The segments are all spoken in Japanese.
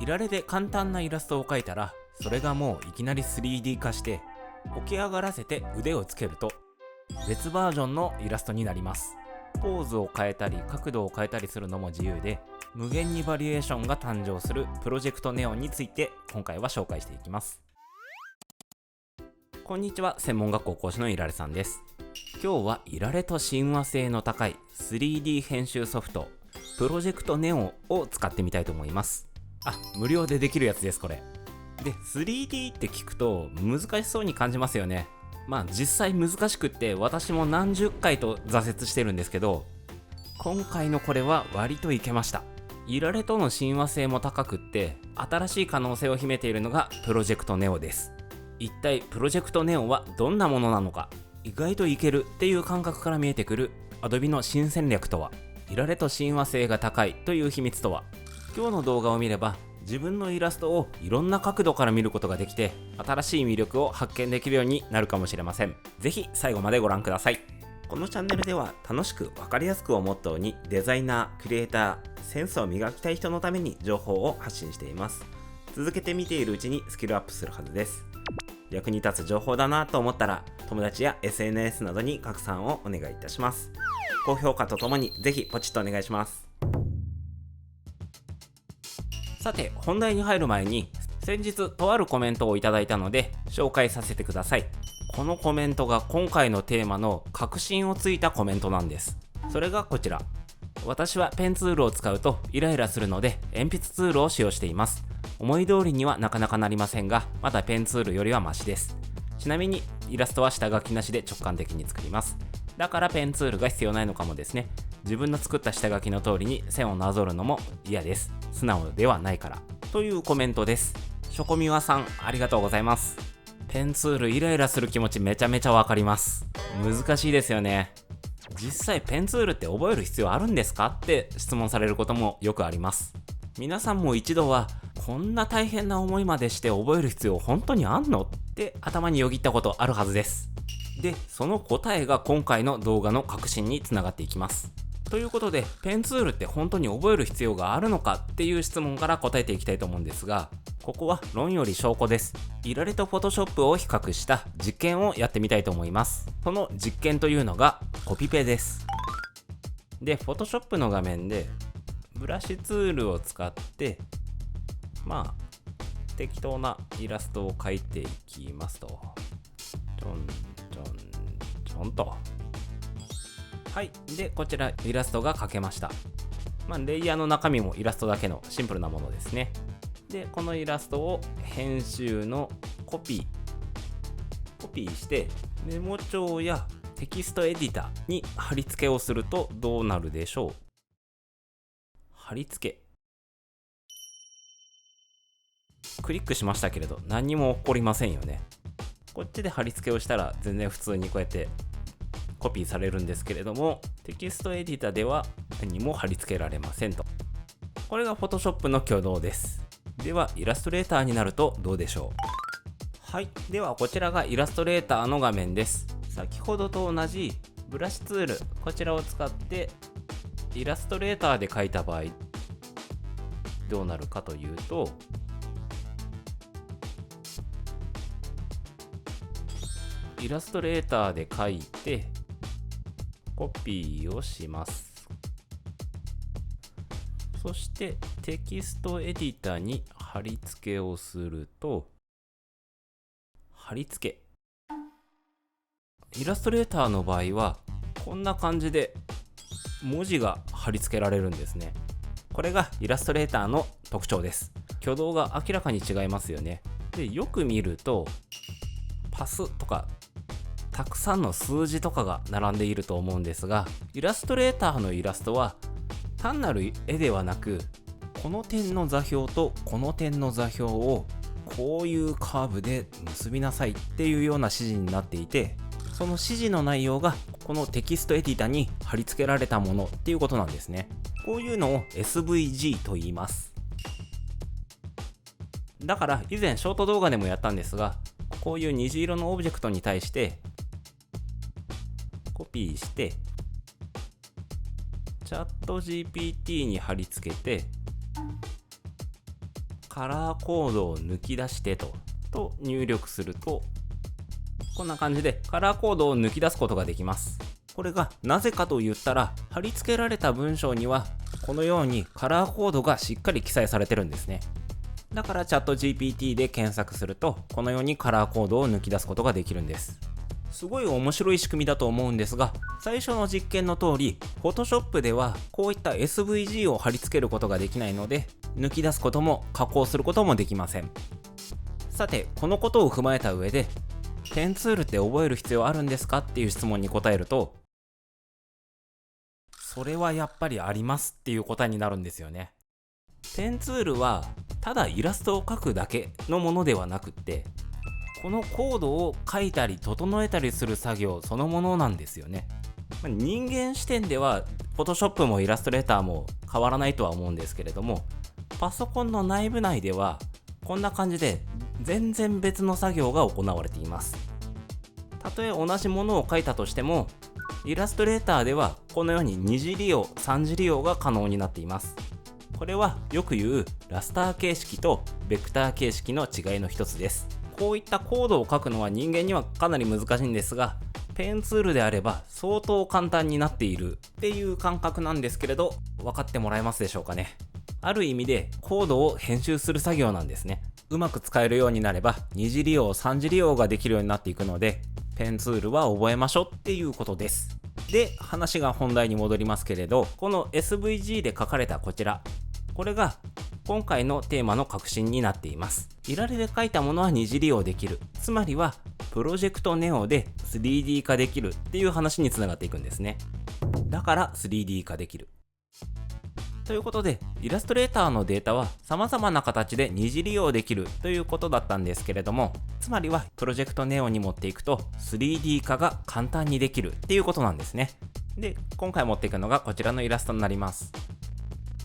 いられで簡単なイラストを描いたら、それがもういきなり 3D 化して起き上がらせて腕をつけると別バージョンのイラストになります。ポーズを変えたり角度を変えたりするのも自由で、無限にバリエーションが誕生するプロジェクトネオンについて今回は紹介していきます。こんにちは、専門学校講師のいられさんです。今日はいられと親和性の高い 3D 編集ソフトプロジェクトネオンを使ってみたいと思います。無料でできるやつです。これで 3D って聞くと難しそうに感じますよね。実際難しくって私も何十回と挫折してるんですけど、今回のこれは割といけました。いられとの親和性も高くって新しい可能性を秘めているのがプロジェクトネオです。一体プロジェクトネオはどんなものなのか、意外といけるっていう感覚から見えてくる Adobe の新戦略とは、いられと親和性が高いという秘密とは。今日の動画を見れば自分のイラストをいろんな角度から見ることができて、新しい魅力を発見できるようになるかもしれません。ぜひ最後までご覧ください。このチャンネルでは楽しく分かりやすくをモットーに、デザイナー、クリエイター、センスを磨きたい人のために情報を発信しています。続けて見ているうちにスキルアップするはずです。役に立つ情報だなと思ったら、友達や SNS などに拡散をお願いいたします。高評価とともにぜひポチッとお願いします。さて、本題に入る前に、先日とあるコメントをいただいたので紹介させてください。このコメントが今回のテーマの核心をついたコメントなんです。それがこちら。私はペンツールを使うとイライラするので鉛筆ツールを使用しています。思い通りにはなかなかなりませんが、まだペンツールよりはマシです。ちなみにイラストは下書きなしで直感的に作ります。だからペンツールが必要ないのかもですね。自分の作った下書きの通りに線をなぞるのも嫌です。素直ではないから。というコメントです。ショコミワさん、ありがとうございます。ペンツールイライラする気持ちめちゃめちゃわかります。難しいですよね。実際ペンツールって覚える必要あるんですかって質問されることもよくあります。皆さんも一度はこんな大変な思いまでして覚える必要本当にあんのって頭によぎったことあるはずです。で、その答えが今回の動画の核心につながっていきます。ということで、ペンツールって本当に覚える必要があるのかっていう質問から答えていきたいと思うんですが、ここは論より証拠です。いられと Photoshop を比較した実験をやってみたいと思います。その実験というのがコピペです。で、Photoshop の画面でブラシツールを使って適当なイラストを描いていきますと、ちょんちょんちょんと。はい。で、こちらイラストが描けました。レイヤーの中身もイラストだけのシンプルなものですね。で、このイラストを編集のコピーしてメモ帳やテキストエディターに貼り付けをするとどうなるでしょう。貼り付け。クリックしましたけれど何にも起こりませんよね。こっちで貼り付けをしたら全然普通にこうやってコピーされるんですけれども、テキストエディタでは何も貼り付けられませんと。これが Photoshop の挙動です。ではイラストレーターになるとどうでしょう。はい。ではこちらがイラストレーターの画面です。先ほどと同じブラシツール、こちらを使ってイラストレーターで描いた場合どうなるかというと、イラストレーターで描いてコピーをします。そしてテキストエディタに貼り付けをすると、貼り付け。イラストレーターの場合はこんな感じで文字が貼り付けられるんですね。これがイラストレーターの特徴です。挙動が明らかに違いますよね。で、よく見るとパスとかたくさんの数字とかが並んでいると思うんですが、イラストレーターのイラストは単なる絵ではなく、この点の座標とこの点の座標をこういうカーブで結びなさいっていうような指示になっていて、その指示の内容がこのテキストエディタに貼り付けられたものっていうことなんですね。こういうのを SVG と言います。だから以前ショート動画でもやったんですが、こういう虹色のオブジェクトに対してコピーしてチャット GPT に貼り付けてカラーコードを抜き出してと入力すると、こんな感じでカラーコードを抜き出すことができます。これがなぜかと言ったら、貼り付けられた文章にはこのようにカラーコードがしっかり記載されてるんですね。だからチャット GPT で検索すると、このようにカラーコードを抜き出すことができるんです。すごい面白い仕組みだと思うんですが、最初の実験の通り Photoshop ではこういった SVG を貼り付けることができないので、抜き出すことも加工することもできません。さて、このことを踏まえた上で、ペンツールって覚える必要あるんですかっていう質問に答えると、それはやっぱりありますっていう答えになるんですよね。ペンツールはただイラストを描くだけのものではなくって、このコードを書いたり整えたりする作業そのものなんですよね。人間視点では Photoshop もイラストレーターも変わらないとは思うんですけれども、パソコンの内部内ではこんな感じで全然別の作業が行われています。たとえ同じものを書いたとしても、イラストレーターではこのように二次利用、三次利用が可能になっています。これはよく言うラスター形式とベクター形式の違いの一つです。こういったコードを書くのは人間にはかなり難しいんですが、ペンツールであれば相当簡単になっているっていう感覚なんですけれど、分かってもらえますでしょうかね。ある意味でコードを編集する作業なんですね。うまく使えるようになれば二次利用、三次利用ができるようになっていくので、ペンツールは覚えましょうっていうことです。で、話が本題に戻りますけれど、この SVG で書かれたこちら、これが今回のテーマの核心になっています。いられで書いたものは二次利用できる。つまりはプロジェクトネオで 3D 化できるっていう話につながっていくんですね。だから 3D 化できる。ということで、イラストレーターのデータは様々な形で二次利用できるということだったんですけれども、つまりはプロジェクトネオに持っていくと 3D 化が簡単にできるっていうことなんですね。で、今回持っていくのがこちらのイラストになります。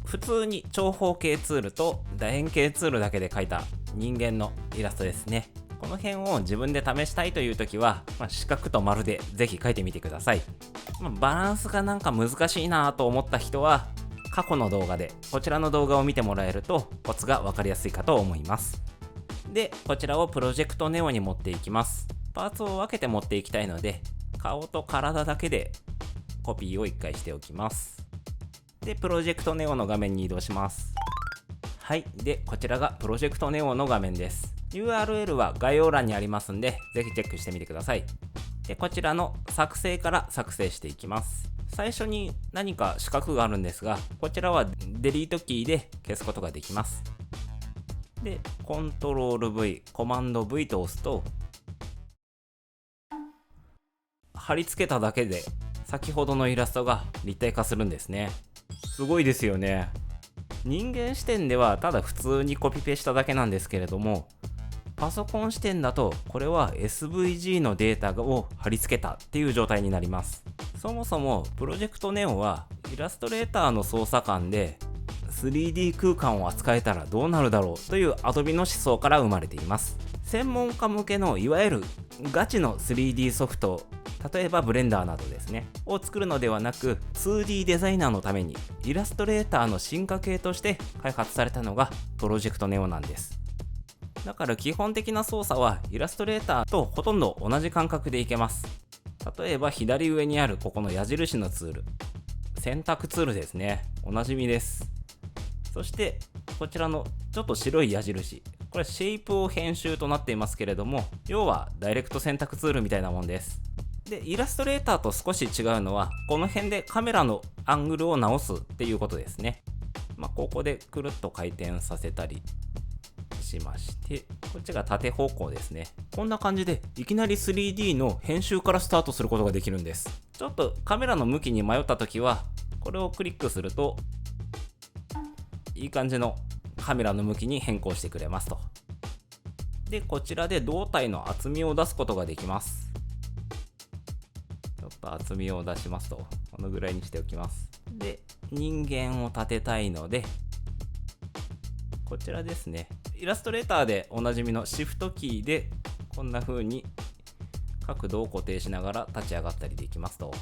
普通に長方形ツールと楕円形ツールだけで描いた人間のイラストですね。この辺を自分で試したいという時は、四角と丸でぜひ描いてみてください。バランスがなんか難しいなと思った人は、過去の動画でこちらの動画を見てもらえるとコツが分かりやすいかと思います。で、こちらをプロジェクトネオに持っていきます。パーツを分けて持っていきたいので、顔と体だけでコピーを1回しておきます。で、プロジェクトネオの画面に移動します。はい。で、こちらがプロジェクトネオの画面です。URL は概要欄にありますんで、ぜひチェックしてみてください。で、こちらの作成から作成していきます。最初に何か四角があるんですが、こちらはデリートキーで消すことができます。で、コントロール V、コマンド V と押すと、貼り付けただけで先ほどのイラストが立体化するんですね。すごいですよね。人間視点ではただ普通にコピペしただけなんですけれども、パソコン視点だとこれは SVG のデータを貼り付けたっていう状態になります。そもそもプロジェクトネオはイラストレーターの操作間で 3D 空間を扱えたらどうなるだろうという Adobe の思想から生まれています。専門家向けのいわゆるガチの 3D ソフト、例えばブレンダーなどですね、を作るのではなく 2D デザイナーのためにイラストレーターの進化系として開発されたのがプロジェクトネオなんです。だから基本的な操作はイラストレーターとほとんど同じ感覚でいけます。例えば左上にあるここの矢印のツール、選択ツールですね。おなじみです。そしてこちらのちょっと白い矢印、これシェイプを編集となっていますけれども、要はダイレクト選択ツールみたいなもんです。で、イラストレーターと少し違うのは、この辺でカメラのアングルを直すっていうことですね。ここでくるっと回転させたりしまして、こっちが縦方向ですね。こんな感じでいきなり 3D の編集からスタートすることができるんです。ちょっとカメラの向きに迷った時はこれをクリックするといい感じのカメラの向きに変更してくれますと。で、こちらで胴体の厚みを出すことができます。ちょっと厚みを出しますと、このぐらいにしておきます。で、人間を立てたいのでこちらですね、イラストレーターでおなじみのシフトキーでこんな風に角度を固定しながら立ち上がったりできますと。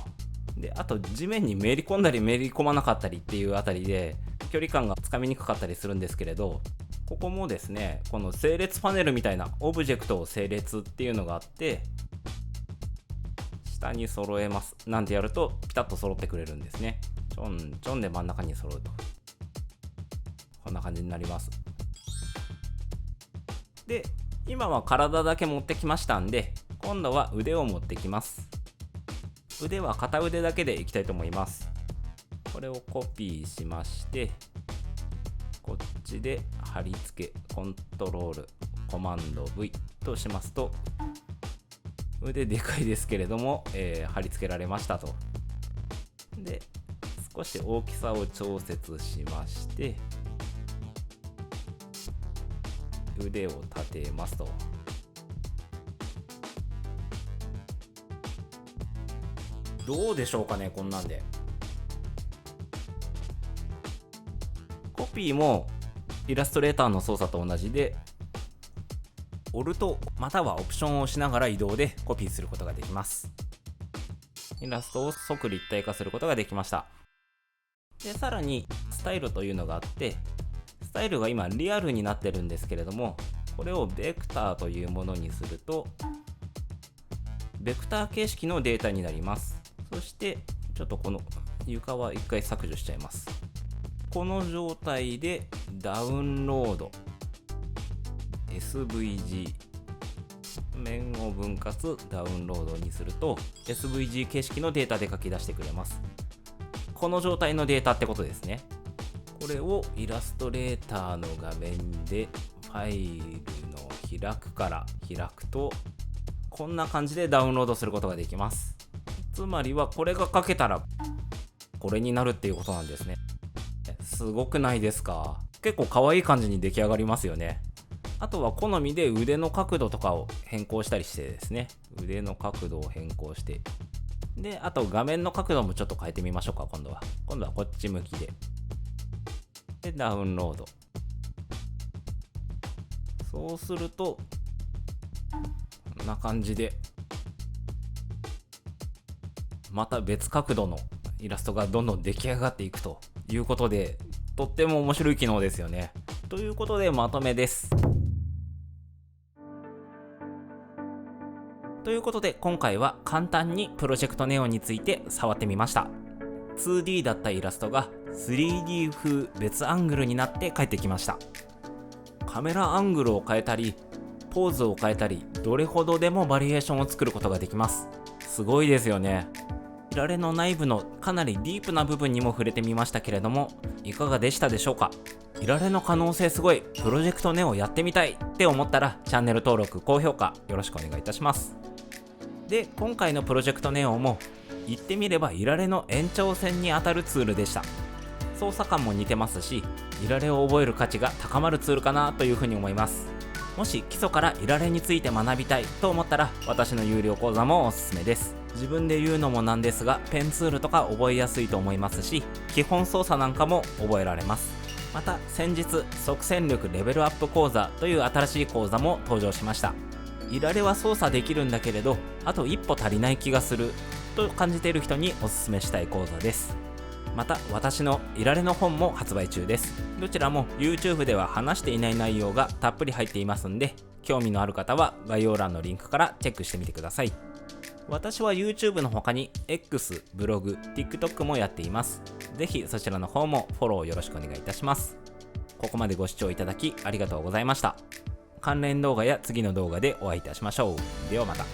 で、あと地面にめり込んだりめり込まなかったりっていうあたりで距離感がつかみにくかったりするんですけれど、ここもですね、この整列パネルみたいなオブジェクトを整列っていうのがあって、下に揃えますなんてやるとピタッと揃ってくれるんですね。ちょんちょんで真ん中に揃うと、こんな感じになります。で、今は体だけ持ってきましたんで、今度は腕を持ってきます。腕は片腕だけでいきたいと思います。これをコピーしまして、こっちで貼り付け、コントロール、コマンド V としますと、腕でかいですけれども、貼り付けられましたと。で、少し大きさを調節しまして、腕を立てますと。どうでしょうかね、こんなんで。コピーもイラストレーターの操作と同じで、オルトまたはオプションを押しながら移動でコピーすることができます。イラストを即立体化することができました。で、さらにスタイルというのがあって、スタイルが今リアルになってるんですけれども、これをベクターというものにするとベクター形式のデータになります。そしてちょっとこの床は一回削除しちゃいます。この状態でダウンロード SVG 面を分割ダウンロードにすると SVG 形式のデータで書き出してくれます。この状態のデータってことですね。これをイラストレーターの画面でファイルの開くから開くと、こんな感じでダウンロードすることができます。つまりはこれが書けたらこれになるっていうことなんですね。すごくないですか？結構可愛い感じに出来上がりますよね。あとは好みで腕の角度とかを変更したりしてですね、腕の角度を変更して、で、あと画面の角度もちょっと変えてみましょうか。今度はこっち向きでダウンロード。そうするとこんな感じでまた別角度のイラストがどんどん出来上がっていくということで、とっても面白い機能ですよね。ということでまとめです。ということで今回は簡単にプロジェクトネオについて触ってみました。2D だったイラストが 3D 風別アングルになって帰ってきました。カメラアングルを変えたりポーズを変えたり、どれほどでもバリエーションを作ることができます。すごいですよね。いられの内部のかなりディープな部分にも触れてみましたけれども、いかがでしたでしょうか。いられの可能性すごい、プロジェクトネオやってみたいって思ったらチャンネル登録高評価よろしくお願いいたします。で、今回のプロジェクトネオも言ってみればいられの延長線にあたるツールでした。操作感も似てますし、いられを覚える価値が高まるツールかなというふうに思います。もし基礎からいられについて学びたいと思ったら、私の有料講座もおすすめです。自分で言うのもなんですが、ペンツールとか覚えやすいと思いますし、基本操作なんかも覚えられます。また先日即戦力レベルアップ講座という新しい講座も登場しました。いられは操作できるんだけれど、あと一歩足りない気がすると感じている人におすすめしたい講座です。また私のいられの本も発売中です。どちらも YouTube では話していない内容がたっぷり入っていますんで、興味のある方は概要欄のリンクからチェックしてみてください。私は YouTube の他に X、ブログ、TikTok もやっています。ぜひそちらの方もフォローよろしくお願いいたします。ここまでご視聴いただきありがとうございました。関連動画や次の動画でお会いいたしましょう。ではまた。